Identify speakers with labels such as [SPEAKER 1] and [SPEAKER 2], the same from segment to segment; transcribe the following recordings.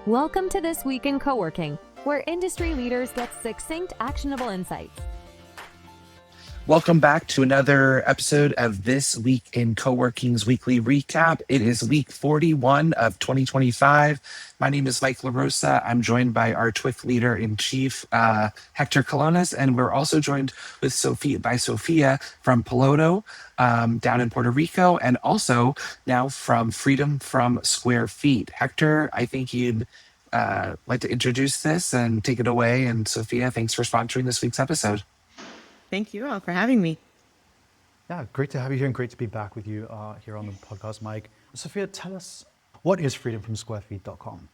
[SPEAKER 1] Welcome to This Week in Coworking, where industry leaders get succinct, actionable insights.
[SPEAKER 2] Welcome back to another episode of This Week in Coworking's weekly recap. It is week 41 of 2025. My name is Mike LaRosa. I'm joined by our TWIC leader-in-chief, Hector Kolonas, and we're also joined with Sophia from Piloto down in Puerto Rico, and also now from FreedomFromSqFt. Hector, I think you'd like to introduce this and take it away. And Sophia, thanks for sponsoring this week's episode.
[SPEAKER 3] Thank you all for having me.
[SPEAKER 4] Yeah, great to have you here and great to be back with you here on the podcast, Mike. Sophia, tell us, what is FreedomFromSqFt.com?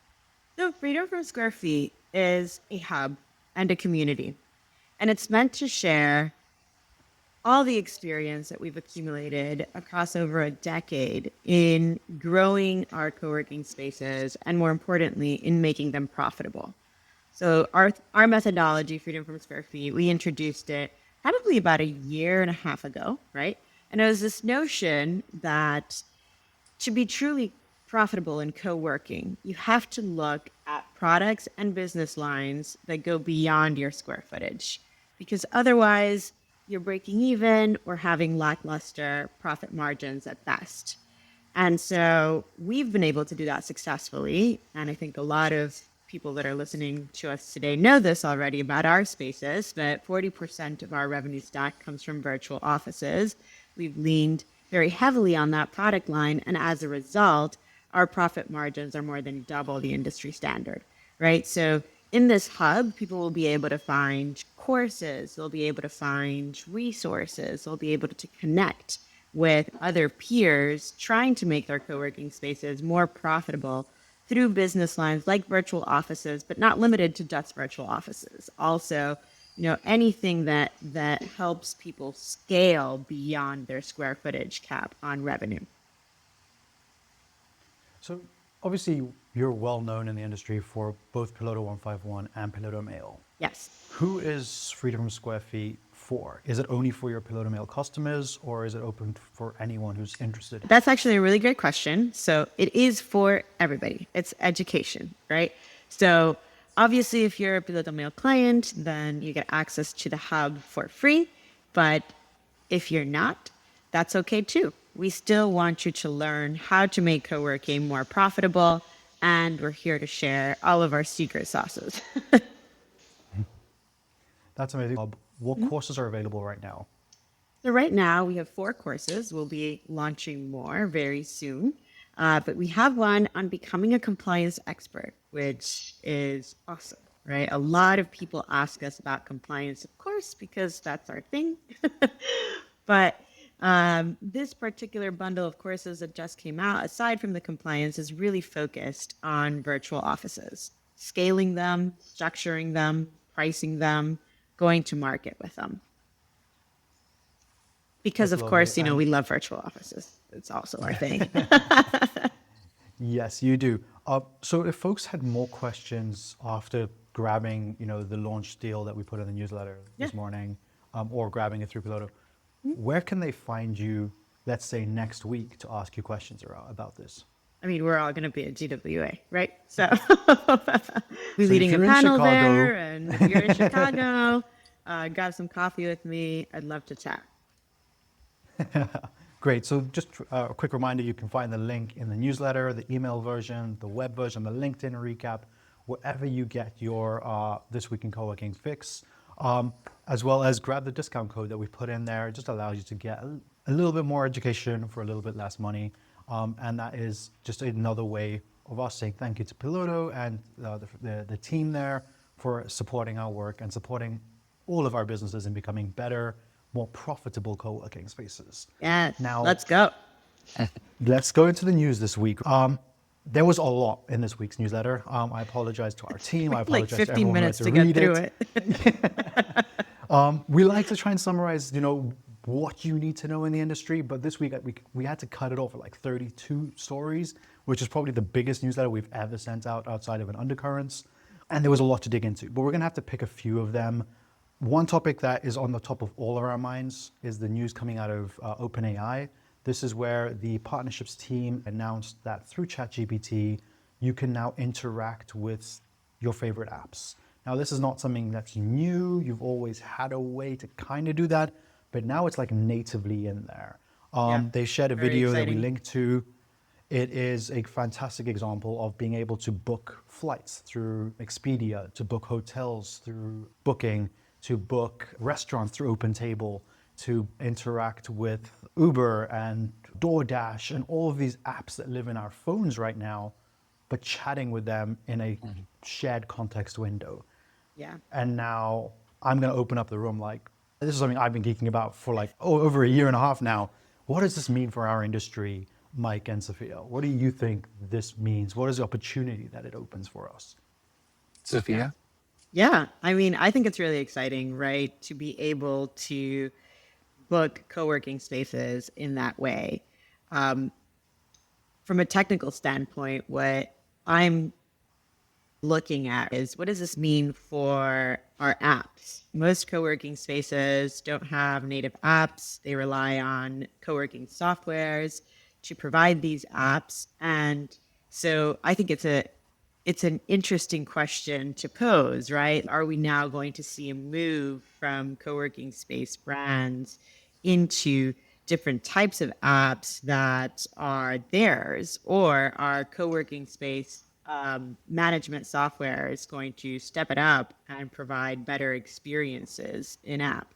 [SPEAKER 3] So Freedom from Square Feet is a hub and a community, and it's meant to share all the experience that we've accumulated across over a decade in growing our co-working spaces and, more importantly, in making them profitable. So our methodology, Freedom from Square Feet, we introduced it probably about a year and a half ago, right? And it was this notion that to be truly profitable in co-working, you have to look at products and business lines that go beyond your square footage, because otherwise you're breaking even or having lackluster profit margins at best. And so we've been able to do that successfully. And I think a lot of people that are listening to us today know this already about our spaces, but 40% of our revenue stack comes from virtual offices. We've leaned very heavily on that product line, and as a result, our profit margins are more than double the industry standard, right? So in this hub, people will be able to find courses, they'll be able to find resources, they'll be able to connect with other peers trying to make their co-working spaces more profitable through business lines like virtual offices, but not limited to just virtual offices. Also, anything that helps people scale beyond their square footage cap on revenue.
[SPEAKER 4] So obviously you're well known in the industry for both Piloto 151 and Piloto Mail.
[SPEAKER 3] Yes.
[SPEAKER 4] Who is Freedom from SqFt for? Is it only for your Piloto Mail customers, or is it open for anyone who's interested?
[SPEAKER 3] That's actually a really great question. So it is for everybody. It's education, right? So obviously, if you're a Piloto Mail client, then you get access to the hub for free. But if you're not, that's okay too. We still want you to learn how to make co-working more profitable, and we're here to share all of our secret sauces.
[SPEAKER 4] That's amazing. What courses are available right now?
[SPEAKER 3] So right now we have 4 courses. We'll be launching more very soon. But we have one on becoming a compliance expert, which is awesome, right? A lot of people ask us about compliance, of course, because that's our thing. But this particular bundle of courses that just came out, aside from the compliance, is really focused on virtual offices, scaling them, structuring them, pricing them, going to market with them. Because, of course, we love virtual offices. It's also our thing.
[SPEAKER 4] Yes, you do. So if folks had more questions after grabbing, the launch deal that we put in the newsletter this morning, or grabbing it through Piloto, where can they find you, let's say, next week to ask you questions about this?
[SPEAKER 3] I mean, we're all going to be at GWA, right? So we're leading a panel there, and if you're in Chicago, grab some coffee with me. I'd love to chat.
[SPEAKER 4] Great. So just a quick reminder, you can find the link in the newsletter, the email version, the web version, the LinkedIn recap, wherever you get your This Week in Co-working fix, as well as grab the discount code that we put in there. It just allows you to get a little bit more education for a little bit less money. And that is just another way of us saying thank you to Piloto and the team there for supporting our work and supporting all of our businesses in becoming better, more profitable co-working spaces.
[SPEAKER 3] Yeah,
[SPEAKER 4] now
[SPEAKER 3] let's go.
[SPEAKER 4] Let's go into the news this week. There was a lot in this week's newsletter. I apologize to our team. I apologize
[SPEAKER 3] like 15
[SPEAKER 4] to
[SPEAKER 3] minutes to
[SPEAKER 4] get
[SPEAKER 3] through it.
[SPEAKER 4] We like to try and summarize, what you need to know in the industry, but this week we had to cut it off at like 32 stories, which is probably the biggest newsletter we've ever sent out outside of an Undercurrents. And there was a lot to dig into, but we're gonna have to pick a few of them. One topic that is on the top of all of our minds is the news coming out of OpenAI. This is where the partnerships team announced that through ChatGPT, you can now interact with your favorite apps. Now, this is not something that's new. You've always had a way to kind of do that, but now it's like natively in there.
[SPEAKER 3] Yeah,
[SPEAKER 4] They shared a
[SPEAKER 3] very
[SPEAKER 4] video that we
[SPEAKER 3] exciting.
[SPEAKER 4] linked to. It is a fantastic example of being able to book flights through Expedia, to book hotels through Booking, to book restaurants through OpenTable, to interact with Uber and DoorDash and all of these apps that live in our phones right now, but chatting with them in a shared context window.
[SPEAKER 3] Yeah.
[SPEAKER 4] And now I'm going to open up the room like, this is something I've been geeking about for like over a year and a half now. What does this mean for our industry, Mike and Sophia? What do you think this means? What is the opportunity that it opens for us?
[SPEAKER 2] Sophia?
[SPEAKER 3] Yeah. I mean, I think it's really exciting, right? To be able to book co-working spaces in that way. From a technical standpoint, what I'm looking at is what does this mean for our apps? Most co-working spaces don't have native apps. They rely on co-working softwares to provide these apps. And so I think it's an interesting question to pose, right? Are we now going to see a move from co-working space brands into different types of apps that are theirs, or are co-working space management software is going to step it up and provide better experiences in app?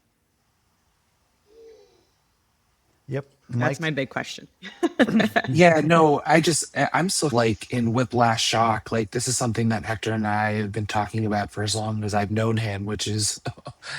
[SPEAKER 4] Yep,
[SPEAKER 3] That's my
[SPEAKER 4] Mike.
[SPEAKER 3] big question.
[SPEAKER 2] Yeah, no, I'm so like in whiplash shock. Like, this is something that Hector and I have been talking about for as long as I've known him, which is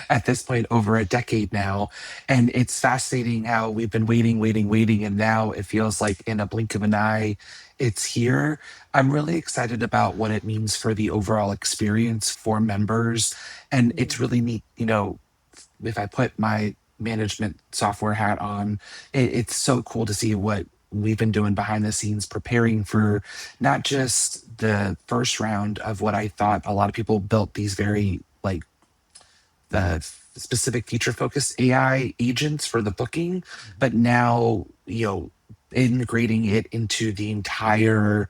[SPEAKER 2] at this point over a decade now. And it's fascinating how we've been waiting, waiting, waiting. And now it feels like in a blink of an eye, it's here. I'm really excited about what it means for the overall experience for members. And it's really neat, if I put my management software hat on, it's so cool to see what we've been doing behind the scenes, preparing for not just the first round of what I thought a lot of people built these very like the specific feature focused AI agents for the booking, but now, integrating it into the entire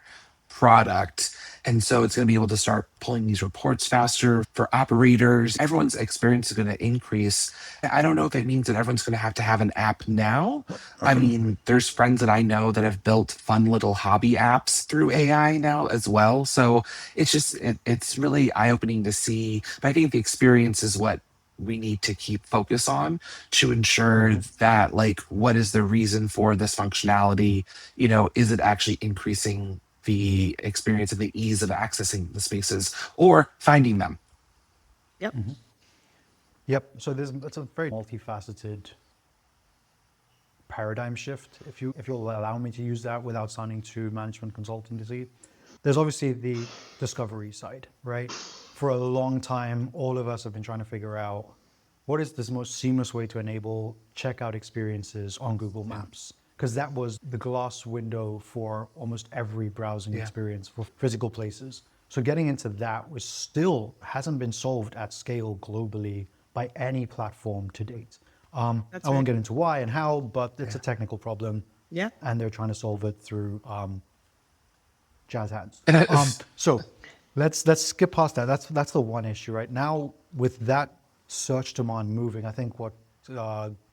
[SPEAKER 2] product. And so it's going to be able to start pulling these reports faster for operators. Everyone's experience is going to increase. I don't know if it means that everyone's going to have an app now. I mean, there's friends that I know that have built fun little hobby apps through AI now as well. So it's really eye opening to see. But I think the experience is what we need to keep focus on to ensure that, like, what is the reason for this functionality? Is it actually increasing the experience and the ease of accessing the spaces or finding them?
[SPEAKER 3] Yep.
[SPEAKER 4] Yep. So it's a very multifaceted paradigm shift, if you'll allow me to use that without sounding too management consultancy. There's obviously the discovery side, right? For a long time, all of us have been trying to figure out what is this most seamless way to enable checkout experiences on Google Maps, because that was the glass window for almost every browsing experience for physical places. So getting into that was still hasn't been solved at scale globally by any platform to date. I won't get into why and how, but it's a technical problem.
[SPEAKER 3] Yeah.
[SPEAKER 4] And they're trying to solve it through jazz hands. So let's skip past that. That's the one issue right now. With that search demand moving, I think what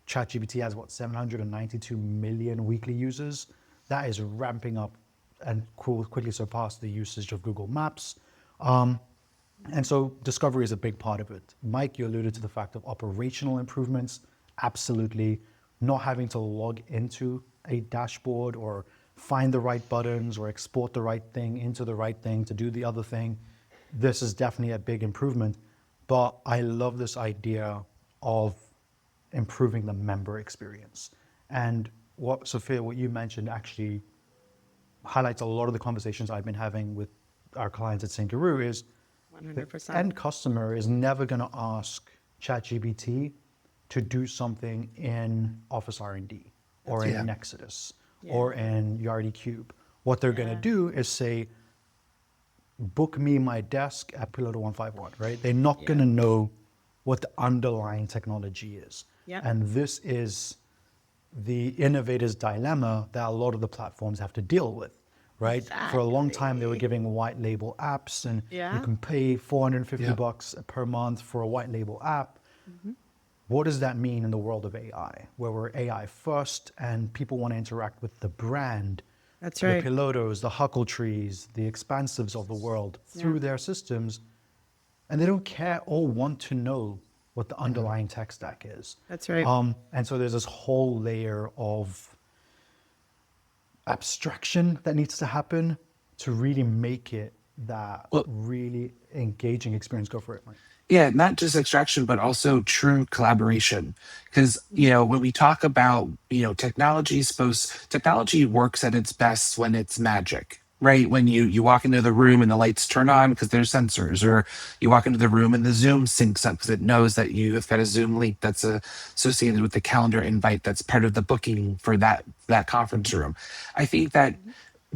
[SPEAKER 4] ChatGPT has 792 million weekly users. That is ramping up and quickly surpass the usage of Google Maps. And so discovery is a big part of it. Mike, you alluded to the fact of operational improvements. Absolutely. Not having to log into a dashboard or find the right buttons or export the right thing into the right thing to do the other thing. This is definitely a big improvement. But I love this idea of improving the member experience. And what, Sophia, what you mentioned actually highlights a lot of the conversations I've been having with our clients at Sinkaroo is
[SPEAKER 3] 100%.
[SPEAKER 4] the end customer is never going to ask ChatGPT to do something in Office R&D or in Exodus or in Yardi Cube. What they're going to do is say, book me my desk at Piloto 151, right? They're not going to know what the underlying technology is. And this is the innovator's dilemma that a lot of the platforms have to deal with, right? For a long time, they were
[SPEAKER 3] Exactly.
[SPEAKER 4] giving white label apps, and you
[SPEAKER 3] Yeah.
[SPEAKER 4] can pay 450
[SPEAKER 2] Yep.
[SPEAKER 4] bucks per month for a white label app.
[SPEAKER 3] Hmm.
[SPEAKER 4] What does that mean in the world of AI, where we're AI first and people want to interact with the brand,
[SPEAKER 3] That's
[SPEAKER 4] the
[SPEAKER 3] right.
[SPEAKER 4] Pilotos, the Huckletrees, the Expansives of the world
[SPEAKER 3] Yeah.
[SPEAKER 4] through their systems, and they don't care or want to know what the underlying tech stack is.
[SPEAKER 3] That's right.
[SPEAKER 4] And so there's this whole layer of abstraction that needs to happen to really make it that
[SPEAKER 2] Well,
[SPEAKER 4] really engaging experience. Go for it, Mike.
[SPEAKER 2] yeah, not just extraction, but also true collaboration. Because, when we talk about, technology works at its best when it's magic, right? When you walk into the room and the lights turn on because there's sensors, or you walk into the room and the Zoom syncs up because it knows that you have got a Zoom link that's associated with the calendar invite that's part of the booking for that conference room. I think that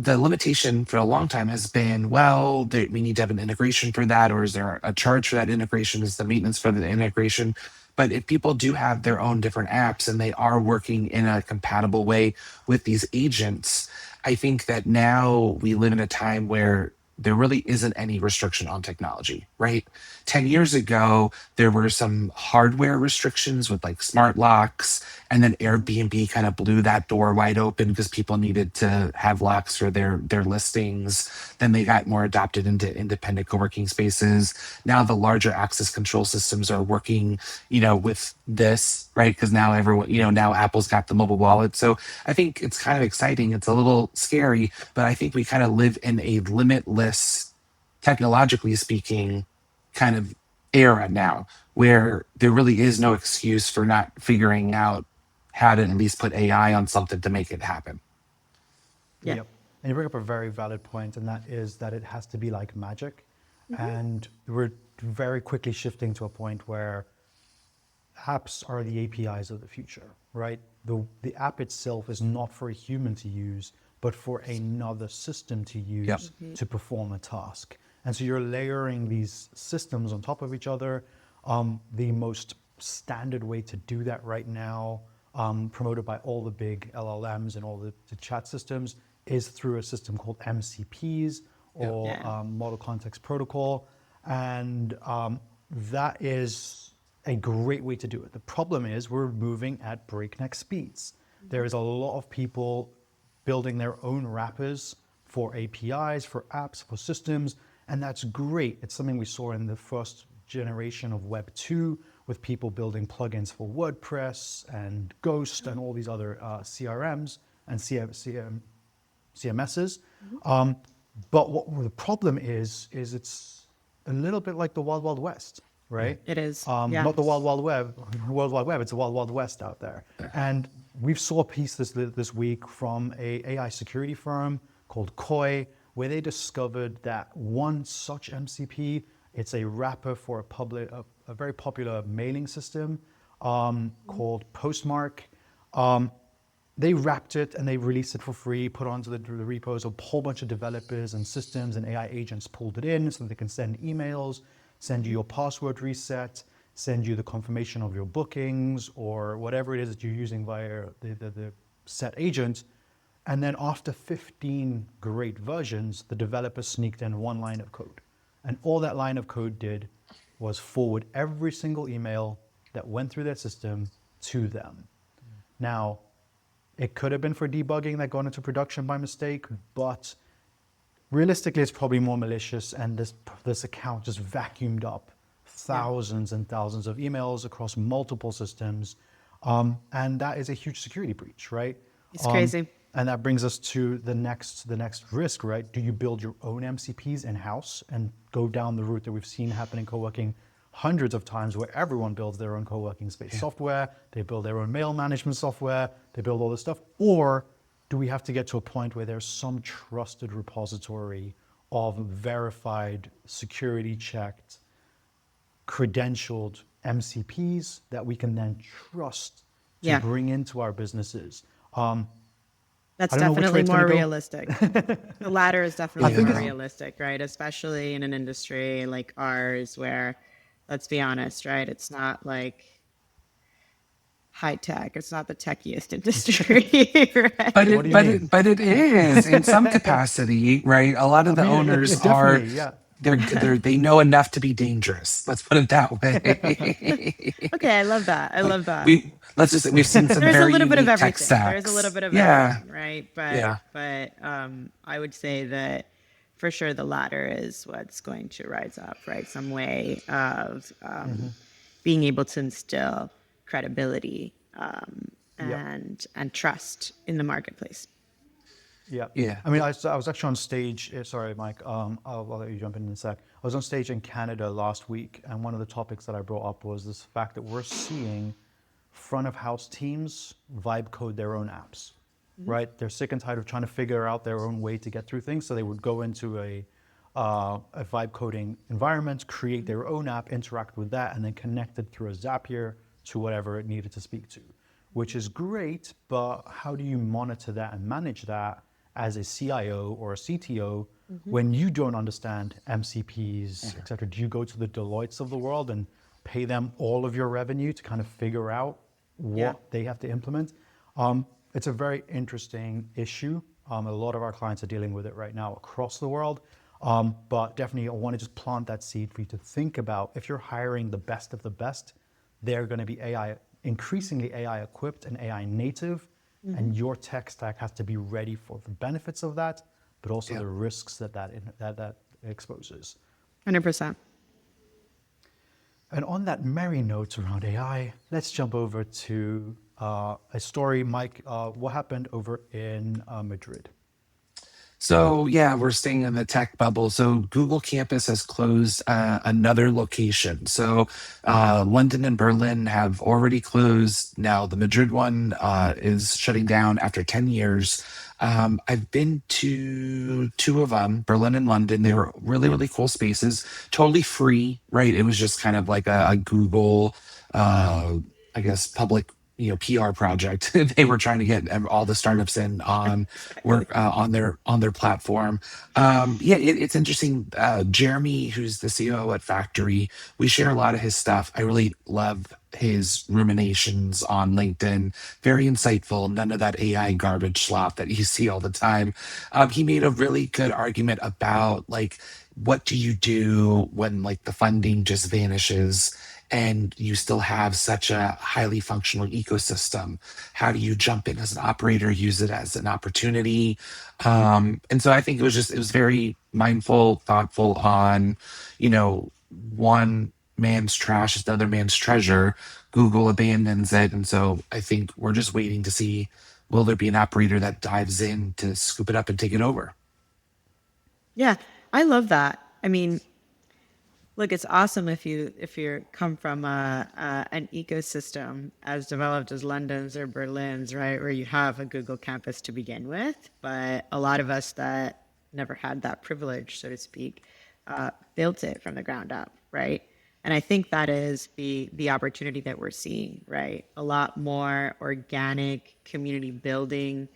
[SPEAKER 2] the limitation for a long time has been, well, we need to have an integration for that, or is there a charge for that integration? Is the maintenance for the integration? But if people do have their own different apps and they are working in a compatible way with these agents, I think that now we live in a time where there really isn't any restriction on technology, right? 10 years ago, there were some hardware restrictions with like smart locks, and then Airbnb kind of blew that door wide open because people needed to have locks for their listings. Then they got more adopted into independent co-working spaces. Now the larger access control systems are working, with this, right? Because now everyone, now Apple's got the mobile wallet. So I think it's kind of exciting. It's a little scary, but I think we kind of live in a limitless, technologically speaking, kind of era now where there really is no excuse for not figuring out how to at least put AI on something to make it happen.
[SPEAKER 3] Yeah.
[SPEAKER 4] Yep. And you bring up a very valid point, and that is that it has to be like magic. And we're very quickly shifting to a point where apps are the APIs of the future, right? The app itself is not for a human to use, but for another system to
[SPEAKER 2] Yep.
[SPEAKER 4] use to perform a task. And so you're layering these systems on top of each other. The most standard way to do that right now, promoted by all the big LLMs and all the chat systems, is through a system called MCPs, or
[SPEAKER 3] Yeah.
[SPEAKER 4] Model Context Protocol. And that is a great way to do it. The problem is we're moving at breakneck speeds. There is a lot of people building their own wrappers for APIs, for apps, for systems, and that's great. It's something we saw in the first generation of Web 2 with people building plugins for WordPress and Ghost and all these other CRMs and CMSs. But what the problem is it's a little bit like the Wild Wild West, right?
[SPEAKER 3] It is.
[SPEAKER 4] Not the Wild Wild Web, it's the Wild Wild West out there. And we've saw a piece this week from a AI security firm called Koi, where they discovered that one such MCP, it's a wrapper for a very popular mailing system called Postmark. They wrapped it and they released it for free, put onto the repos. A whole bunch of developers and systems and AI agents pulled it in so they can send emails, send you your password reset, send you the confirmation of your bookings or whatever it is that you're using via the set agent. And then after 15 great versions, the developer sneaked in one line of code. And all that line of code did was forward every single email that went through their system to them. Now, it could have been for debugging that got into production by mistake, but realistically, it's probably more malicious, and this account just vacuumed up thousands and thousands of emails across multiple systems, and that is a huge security breach, right?
[SPEAKER 3] It's crazy.
[SPEAKER 4] And that brings us to the next risk, right? Do you build your own MCPs in-house and go down the route that we've seen happen in co-working hundreds of times, where everyone builds their own co-working space software, they build their own mail management software, they build all this stuff? Or do we have to get to a point where there's some trusted repository of verified, security-checked, credentialed MCPs that we can then trust to bring into our businesses?
[SPEAKER 3] That's
[SPEAKER 4] I don't know which way
[SPEAKER 3] definitely
[SPEAKER 4] it's gonna
[SPEAKER 3] more
[SPEAKER 4] go.
[SPEAKER 3] realistic. The latter is definitely
[SPEAKER 4] think
[SPEAKER 3] more
[SPEAKER 4] it's-
[SPEAKER 3] realistic, right? Especially in an industry like ours where, let's be honest, right? It's not like high tech. It's not the techiest industry, right?
[SPEAKER 2] But
[SPEAKER 4] What do
[SPEAKER 2] it,
[SPEAKER 4] you
[SPEAKER 2] but
[SPEAKER 4] mean?
[SPEAKER 2] it, but it is in some capacity, right? A lot
[SPEAKER 4] I
[SPEAKER 2] of the
[SPEAKER 4] mean,
[SPEAKER 2] owners
[SPEAKER 4] it
[SPEAKER 2] are,
[SPEAKER 4] definitely, yeah.
[SPEAKER 2] they know enough to be dangerous. Let's put it that way.
[SPEAKER 3] Okay, I love that. I love that.
[SPEAKER 2] We've seen some
[SPEAKER 3] There's a
[SPEAKER 2] very
[SPEAKER 3] little bit of
[SPEAKER 2] unique tech
[SPEAKER 3] everything. There's a little
[SPEAKER 2] stacks.
[SPEAKER 3] bit of
[SPEAKER 2] Yeah,
[SPEAKER 3] everything, right?
[SPEAKER 2] yeah,
[SPEAKER 3] But I would say that for sure the latter is what's going to rise up, right? Some way of being able to instill credibility
[SPEAKER 4] Yep.
[SPEAKER 3] and trust in the marketplace.
[SPEAKER 4] Yeah.
[SPEAKER 2] yeah.
[SPEAKER 4] I mean, I was actually on stage. Sorry, Mike. I'll let you jump in a sec. I was on stage in Canada last week, and one of the topics that I brought up was this fact that we're seeing front of house teams vibe code their own apps, right? They're sick and tired of trying to figure out their own way to get through things. So they would go into a vibe coding environment, create their own app, interact with that, and then connect it through a Zapier to whatever it needed to speak to, which is great. But how do you monitor that and manage that as a CIO or a CTO when you don't understand MCPs, et cetera? Do you go to the Deloittes of the world and pay them all of your revenue to kind of figure out what they have to implement? It's a very interesting issue. A lot of our clients are dealing with it right now across the world. But definitely I want to just plant that seed for you to think about. If you're hiring the best of the best, they're going to be increasingly AI equipped and AI native. And your tech stack has to be ready for the benefits of that, but also
[SPEAKER 2] Yeah.
[SPEAKER 4] the risks that exposes.
[SPEAKER 3] 100%.
[SPEAKER 4] And on that merry note around AI, let's jump over to a story. Mike, what happened over in Madrid?
[SPEAKER 2] So yeah, we're staying in the tech bubble. So Google campus has closed another location. So London and Berlin have already closed. Now the Madrid one is shutting down after 10 years. I've been to two of them, Berlin and London. They were really, really cool spaces, totally free, right? It was just kind of like a Google, I guess, public, PR project. They were trying to get all the startups in on work on their platform. Yeah, it's interesting. Jeremy, who's the CEO at Factory, we share a lot of his stuff. I really love his ruminations on LinkedIn. Very insightful. None of that AI garbage slop that you see all the time. He made a really good argument about like, what do you do when like the funding just vanishes and you still have such a highly functional ecosystem? How do you jump in as an operator, use it as an opportunity? And so I think it was very mindful, thoughtful on, one man's trash is another man's treasure. Google abandons it. And so I think we're just waiting to see, will there be an operator that dives in to scoop it up and take it over?
[SPEAKER 3] Yeah, I love that. I mean, look, it's awesome if you come from an ecosystem as developed as London's or Berlin's, right, where you have a Google campus to begin with. But a lot of us that never had that privilege, so to speak, built it from the ground up, right? And I think that is the opportunity that we're seeing, right? A lot more organic community building,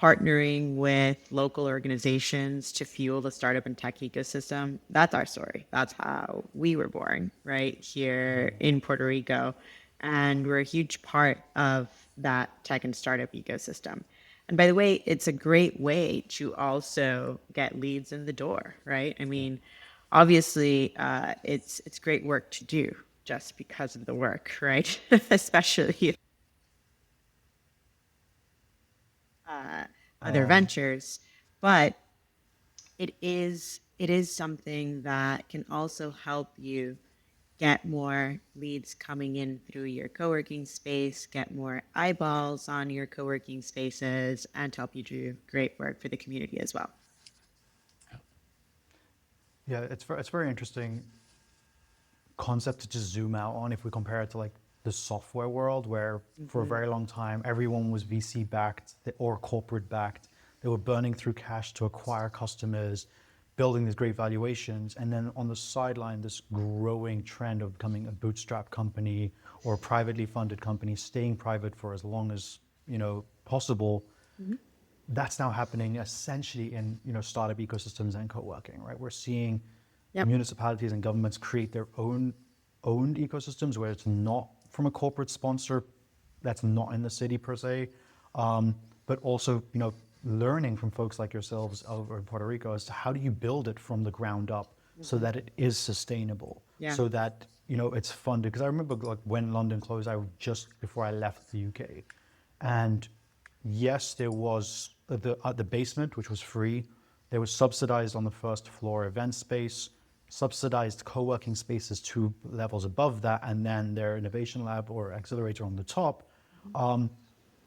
[SPEAKER 3] partnering with local organizations to fuel the startup and tech ecosystem. That's our story. That's how we were born, right here in Puerto Rico. And we're a huge part of that tech and startup ecosystem. And by the way, it's a great way to also get leads in the door, right? I mean, obviously, it's great work to do just because of the work, right? Especially other ventures, but it is something that can also help you get more leads coming in through your co-working space, get more eyeballs on your co-working spaces, and to help you do great work for the community as well.
[SPEAKER 4] Yeah, it's very interesting concept to just zoom out on if we compare it to like the software world, where for a very long time everyone was VC backed or corporate backed. They were burning through cash to acquire customers, building these great valuations, and then on the sideline this growing trend of becoming a bootstrap company or a privately funded company, staying private for as long as possible. That's now happening essentially in startup ecosystems and co-working, right? We're seeing
[SPEAKER 3] Yep.
[SPEAKER 4] municipalities and governments create their own owned ecosystems where it's not from a corporate sponsor that's not in the city per se, but also, learning from folks like yourselves over in Puerto Rico as to how do you build it from the ground up so that it is sustainable,
[SPEAKER 3] Yeah.
[SPEAKER 4] so that, it's funded. Because I remember like when London closed, just before I left the UK, and yes, there was the basement, which was free. There was subsidized on the first floor event space, subsidized co-working spaces 2 levels above that, and then their innovation lab or accelerator on the top.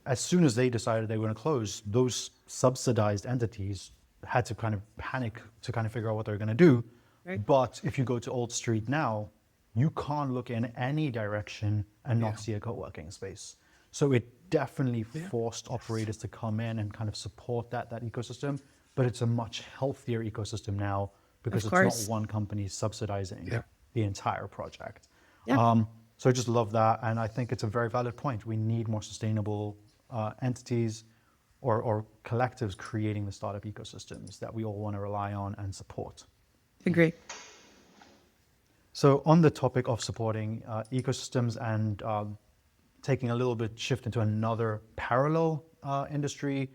[SPEAKER 4] As soon as they decided they were going to close, those subsidized entities had to kind of panic to kind of figure out what they're going to do.
[SPEAKER 3] Right.
[SPEAKER 4] But if you go to Old Street now, you can't look in any direction and not see a co-working space. So it definitely forced operators to come in and kind of support that ecosystem. But it's a much healthier ecosystem now because
[SPEAKER 3] Of
[SPEAKER 4] it's
[SPEAKER 3] course.
[SPEAKER 4] not one company subsidizing
[SPEAKER 2] Yeah.
[SPEAKER 4] the entire project.
[SPEAKER 3] Yeah.
[SPEAKER 4] So I just love that, and I think it's a very valid point. We need more sustainable entities or collectives creating the startup ecosystems that we all want to rely on and support.
[SPEAKER 3] Agree.
[SPEAKER 4] So on the topic of supporting ecosystems and taking a little bit shift into another parallel industry,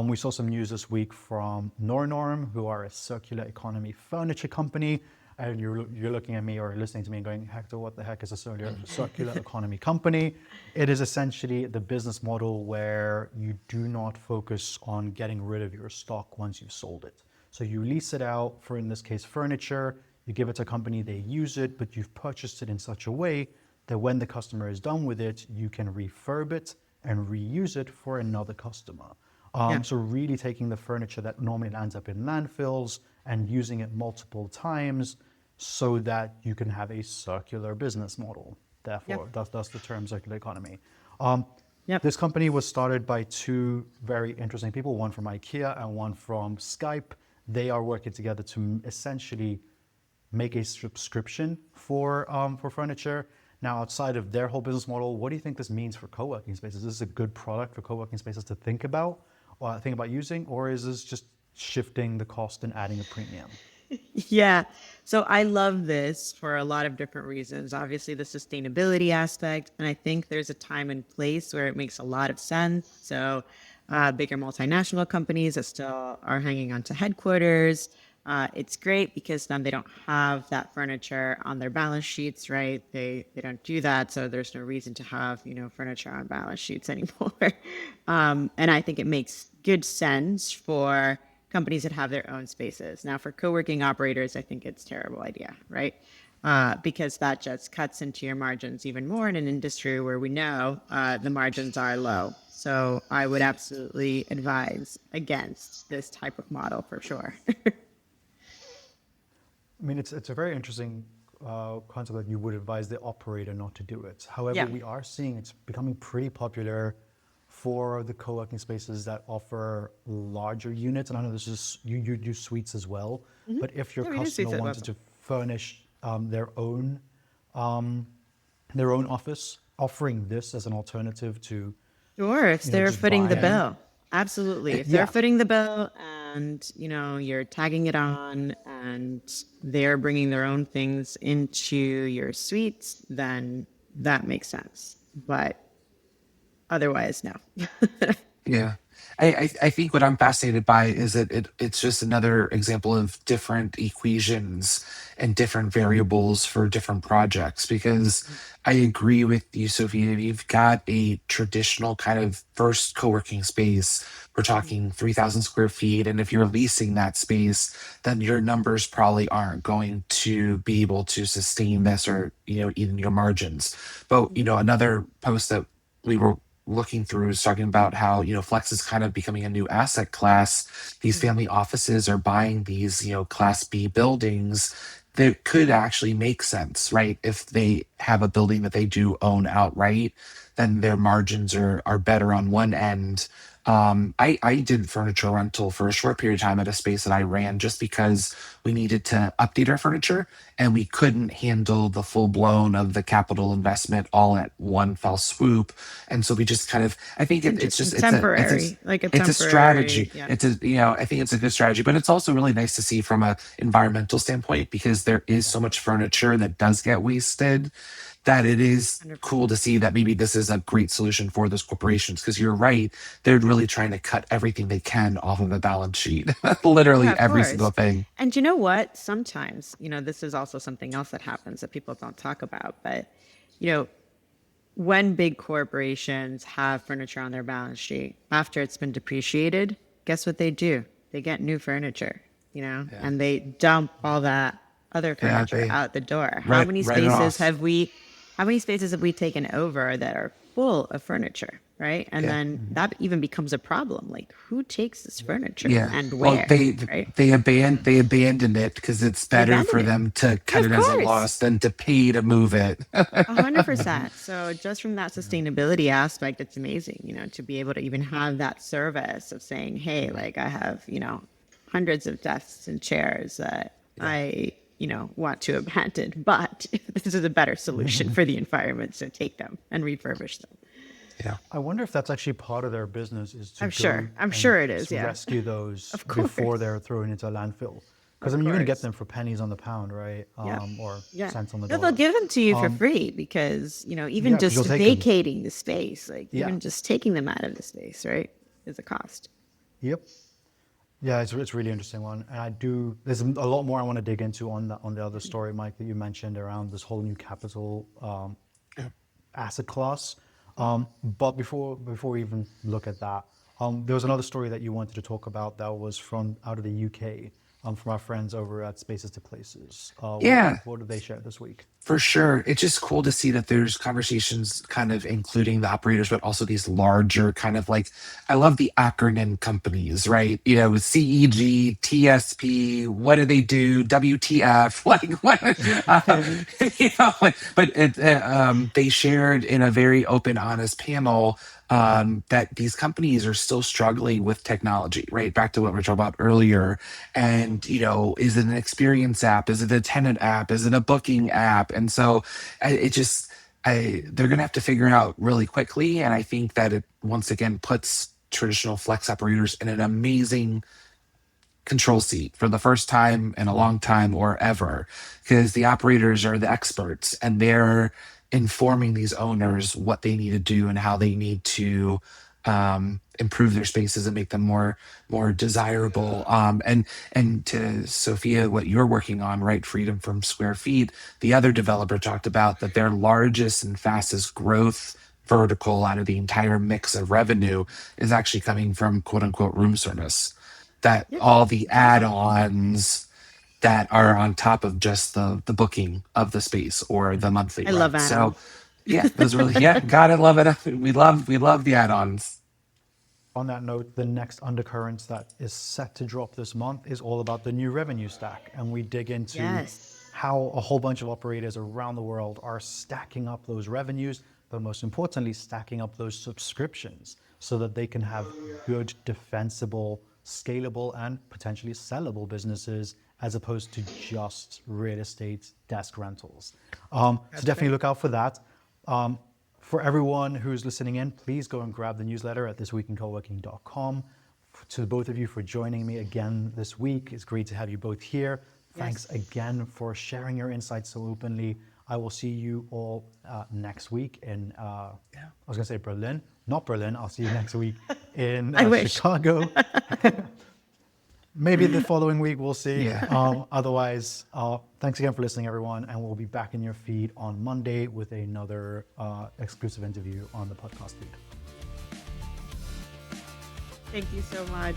[SPEAKER 4] we saw some news this week from NORNORM, who are a circular economy furniture company. And you're looking at me or listening to me and going, Hector, what the heck is a circular economy company? It is essentially the business model where you do not focus on getting rid of your stock once you've sold it. So you lease it out for, in this case, furniture. You give it to a company, they use it, but you've purchased it in such a way that when the customer is done with it, you can refurb it and reuse it for another customer. So really taking the furniture that normally lands up in landfills and using it multiple times so that you can have a circular business model. Therefore, that's the term circular economy. This company was started by 2 very interesting people, one from IKEA and one from Skype. They are working together to essentially make a subscription for furniture. Now, outside of their whole business model, what do you think this means for co-working spaces? Is this a good product for co-working spaces to think about using, or is this just shifting the cost and adding a premium?
[SPEAKER 3] Yeah. So I love this for a lot of different reasons. Obviously, the sustainability aspect. And I think there's a time and place where it makes a lot of sense. So bigger multinational companies that still are hanging on to headquarters. It's great because then they don't have that furniture on their balance sheets, right? They don't do that. So there's no reason to have, furniture on balance sheets anymore. And I think it makes good sense for companies that have their own spaces. Now, for co-working operators, I think it's a terrible idea, right? Because that just cuts into your margins even more in an industry where we know the margins are low. So I would absolutely advise against this type of model for sure.
[SPEAKER 4] I mean, it's a very interesting concept that you would advise the operator not to do it. However, we are seeing it's becoming pretty popular for the co-working spaces that offer larger units. And I know this is, you do suites as well, but if your customer wanted to furnish their own office, offering this as an alternative to
[SPEAKER 3] Sure, if they're footing the bill. Absolutely. If they're footing the bill and, you're tagging it on and they're bringing their own things into your suites, then that makes sense. But otherwise, no.
[SPEAKER 2] Yeah. I think what I'm fascinated by is that it's just another example of different equations and different variables for different projects, because I agree with you, Sophia. You've got a traditional kind of first co-working space. We're talking 3,000 square feet. And if you're leasing that space, then your numbers probably aren't going to be able to sustain this or, even your margins. But, another post that we were looking through is talking about how flex is kind of becoming a new asset class. These family offices are buying these class B buildings that could actually make sense, right? If they have a building that they do own outright, then their margins are better on one end. I did furniture rental for a short period of time at a space that I ran just because we needed to update our furniture and we couldn't handle the full blown of the capital investment all at one fell swoop. And so we just kind of, I think it's just
[SPEAKER 3] temporary,
[SPEAKER 2] it's a strategy. It's I think it's a good strategy, but it's also really nice to see from a environmental standpoint because there is so much furniture that does get wasted that it is
[SPEAKER 3] 100%.
[SPEAKER 2] cool to see that maybe this is a great solution for those corporations, because you're right, they're really trying to cut everything they can off of a balance sheet.
[SPEAKER 3] Yeah,
[SPEAKER 2] Literally
[SPEAKER 3] of
[SPEAKER 2] every single
[SPEAKER 3] course.
[SPEAKER 2] thing.
[SPEAKER 3] And you know what? Sometimes, this is also something else that happens that people don't talk about. But, you know, when big corporations have furniture on their balance sheet, after it's been depreciated, guess what they do? They get new furniture, and they dump all that other
[SPEAKER 2] Yeah,
[SPEAKER 3] furniture
[SPEAKER 2] they
[SPEAKER 3] out the door.
[SPEAKER 2] write it off.
[SPEAKER 3] How many spaces have we taken over that are full of furniture, right? And
[SPEAKER 2] Yeah.
[SPEAKER 3] then that even becomes a problem. Like, who takes this furniture
[SPEAKER 2] Yeah.
[SPEAKER 3] and
[SPEAKER 2] Well,
[SPEAKER 3] where,
[SPEAKER 2] they
[SPEAKER 3] right?
[SPEAKER 2] they abandoned it because it's
[SPEAKER 3] They
[SPEAKER 2] better
[SPEAKER 3] abandon
[SPEAKER 2] for
[SPEAKER 3] it.
[SPEAKER 2] them to
[SPEAKER 3] Yeah,
[SPEAKER 2] cut
[SPEAKER 3] of
[SPEAKER 2] it as a
[SPEAKER 3] course.
[SPEAKER 2] loss than to pay to move it.
[SPEAKER 3] 100%. So just from that sustainability aspect, it's amazing, to be able to even have that service of saying, hey, like I have, hundreds of desks and chairs that I, want to abandon, but this is a better solution for the environment. So take them and refurbish them.
[SPEAKER 2] Yeah.
[SPEAKER 4] I wonder if that's actually part of their business is to
[SPEAKER 3] I'm
[SPEAKER 4] go
[SPEAKER 3] sure. I'm
[SPEAKER 4] and
[SPEAKER 3] sure it is. Yeah.
[SPEAKER 4] rescue those
[SPEAKER 3] Of
[SPEAKER 4] before
[SPEAKER 3] course.
[SPEAKER 4] they're thrown into a landfill. Because
[SPEAKER 3] Of
[SPEAKER 4] I mean, you're gonna get
[SPEAKER 3] course.
[SPEAKER 4] them for pennies on the pound, right?
[SPEAKER 3] Yeah.
[SPEAKER 4] Or
[SPEAKER 3] Yeah.
[SPEAKER 4] cents on the
[SPEAKER 3] No, they'll
[SPEAKER 4] dollar.
[SPEAKER 3] give them to you for free because, even
[SPEAKER 4] Yeah, 'cause
[SPEAKER 3] just
[SPEAKER 4] you'll take 'em.
[SPEAKER 3] vacating the space, like
[SPEAKER 4] Yeah.
[SPEAKER 3] even just taking them out of the space, right, is a cost.
[SPEAKER 4] Yep. Yeah, it's a really interesting one, and there's a lot more I want to dig into on the other story, Mike, that you mentioned around this whole new capital asset class. But before we even look at that, there was another story that you wanted to talk about that was from out of the UK, from our friends over at Spaces to Places.
[SPEAKER 2] Yeah.
[SPEAKER 4] What did they share this week?
[SPEAKER 2] For sure. It's just cool to see that there's conversations kind of including the operators, but also these larger kind of like, I love the acronym companies, right? CEG, TSP, what do they do? WTF, like what, but they shared in a very open, honest panel that these companies are still struggling with technology, right? Back to what we were talking about earlier. And, is it an experience app? Is it a tenant app? Is it a booking app? And so they're going to have to figure out really quickly. And I think that it once again puts traditional flex operators in an amazing control seat for the first time in a long time or ever, because the operators are the experts and they're informing these owners what they need to do and how they need to improve their spaces and make them more desirable. And to Sophia, what you're working on, right? Freedom from Square Feet. The other developer talked about that their largest and fastest growth vertical out of the entire mix of revenue is actually coming from quote unquote room service, that all the add-ons that are on top of just the booking of the space or the monthly
[SPEAKER 3] I love
[SPEAKER 2] rent. So
[SPEAKER 3] add-ons.
[SPEAKER 2] yeah, those really, yeah, gotta love it. We love the add-ons.
[SPEAKER 4] On that note, the next undercurrents that is set to drop this month is all about the new revenue stack. And we dig into
[SPEAKER 3] Yes.
[SPEAKER 4] how a whole bunch of operators around the world are stacking up those revenues, but most importantly, stacking up those subscriptions so that they can have good, defensible, scalable, and potentially sellable businesses as opposed to just real estate desk rentals. So definitely look out for that. For everyone who's listening in, please go and grab the newsletter at thisweekincoworking.com. To both of you for joining me again this week. It's great to have you both here. Thanks again for sharing your insights so openly. I will see you all next week in, I was going to say Berlin. Not Berlin. I'll see you next week in
[SPEAKER 3] I wish.
[SPEAKER 4] Chicago. Maybe the following week, we'll see.
[SPEAKER 2] Yeah.
[SPEAKER 4] Otherwise, thanks again for listening, everyone. And we'll be back in your feed on Monday with another exclusive interview on the podcast feed.
[SPEAKER 3] Thank you so much.